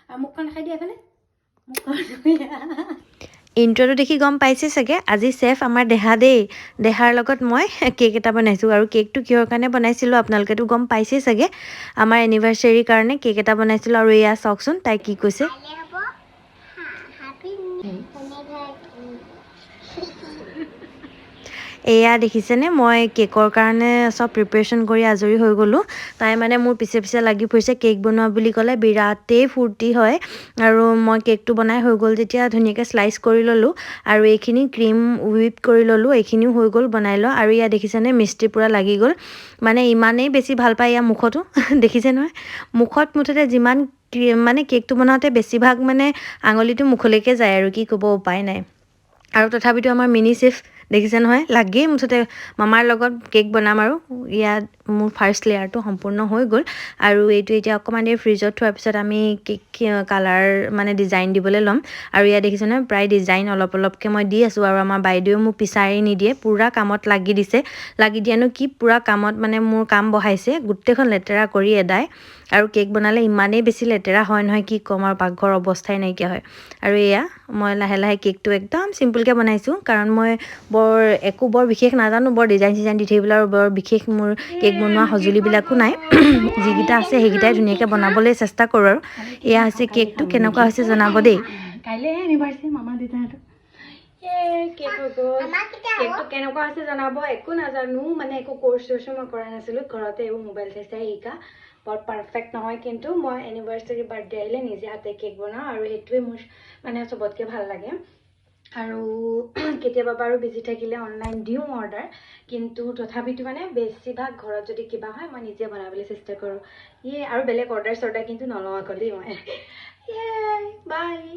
আৰু মুখখন খাই দিয়া এফালে ইন্ট্ৰটো দেখি গম পাইছে চাগে আজি চেফ আমাৰ দেহা দেই দেহাৰ লগত মই কেক এটা বনাইছোঁ আৰু কেকটো কিহৰ কাৰণে বনাইছিলোঁ আপোনালোকেতো গম পাইছেই চাগে আমাৰ এনিভাৰ্চাৰীৰ কাৰণে কেক এটা বনাইছিলোঁ আৰু এয়া চাওকচোন তাই কি কৈছে এয়া দেখিছেনে মই কেকৰ কাৰণে সব প্ৰিপাৰেশ্যন কৰি আজৰি হৈ গ'লোঁ তাই মানে মোৰ পিছে পিছে লাগি ফুৰিছে কেক বনোৱা বুলি ক'লে বিৰাটেই ফূৰ্তি হয় আৰু মই কেকটো বনাই হৈ গ'ল যেতিয়া ধুনীয়াকৈ শ্লাইচ কৰি ল'লোঁ আৰু এইখিনি ক্ৰীম হুইপ কৰি ল'লোঁ এইখিনিও হৈ গ'ল বনাই লওঁ আৰু ইয়াত দেখিছেনে মিষ্টি পূৰা লাগি গ'ল মানে ইমানেই বেছি ভাল পায় ইয়াৰ মুখতো দেখিছে নহয় মুখত মুঠতে যিমান মানে কেকটো বনাওঁতে বেছিভাগ মানে আঙুলিটো মুখলৈকে যায় আৰু কি ক'ব উপায় নাই আৰু তথাপিতো আমাৰ মিনি চেফ দেখিছে নহয় লাগেই মুঠতে মামাৰ লগত কেক বনাম আৰু ইয়াত মোৰ ফাৰ্ষ্ট লেয়াৰটো সম্পূৰ্ণ হৈ গ'ল আৰু এইটো এতিয়া অকণমান দেৰি ফ্ৰিজত থোৱাৰ পিছত আমি কেক কালাৰ মানে ডিজাইন দিবলৈ ল'ম আৰু ইয়াত দেখিছে নহয় প্ৰায় ডিজাইন অলপ অলপকৈ মই দি আছোঁ আৰু আমাৰ বাইদেৱেও মোক পিছাৰি নিদিয়ে পূৰা কামত লাগি দিছে লাগি দিয়ানো কি পূৰা কামত মানে মোৰ কাম বঢ়াইছে গোটেইখন লেতেৰা কৰি এদাই আৰু কেক বনালে ইমানেই বেছি লেতেৰা হয় নহয় কি ক'ম আৰু পাকঘৰ অৱস্থাই নাইকিয়া হয় আৰু এয়া মই লাহে লাহে কেকটো একদম চিম্পুলকৈ বনাইছোঁ কাৰণ মই বৰ বিশেষ নাজানো বৰ ডিজাইন চিজাইন দি থাকিবলৈ আৰু বৰ বিশেষ মোৰ কেক বনোৱা সঁজুলিবিলাকো নাই যিকেইটা আছে সেইকেইটাই ধুনীয়াকৈ বনাবলৈ চেষ্টা কৰোঁ আৰু এয়া হৈছে কেকটো কেনেকুৱা হৈছে জনাব দেই কাইলৈ এনিভাৰ্চাৰী মামা দেউতাহঁতৰ কেকটো কেনেকুৱা হৈছে জনাব একো নাজানো মানে একো কোৰ্চ চৰ্চো মই কৰা নাছিলোঁ ঘৰতে এইবোৰ মোবাইল চাই চাই শিকা বৰ পাৰফেক্ট নহয় কিন্তু মই এনিভাৰ্চাৰী বাৰ্থডে আহিলে নিজে হাতে কেক বনাওঁ আৰু সেইটোৱে মোৰ মানে চবতকৈ ভাল লাগে আৰু কেতিয়াবা বাৰু বিজি থাকিলে অনলাইন দিওঁ অৰ্ডাৰ কিন্তু তথাপিতো মানে বেছিভাগ ঘৰত যদি কিবা হয় মই নিজে বনাবলৈ চেষ্টা কৰোঁ আৰু বেলেগ অৰ্ডাৰ চৰ্ডাৰ কিন্তু নলওঁ আকৌ দেই মই বাই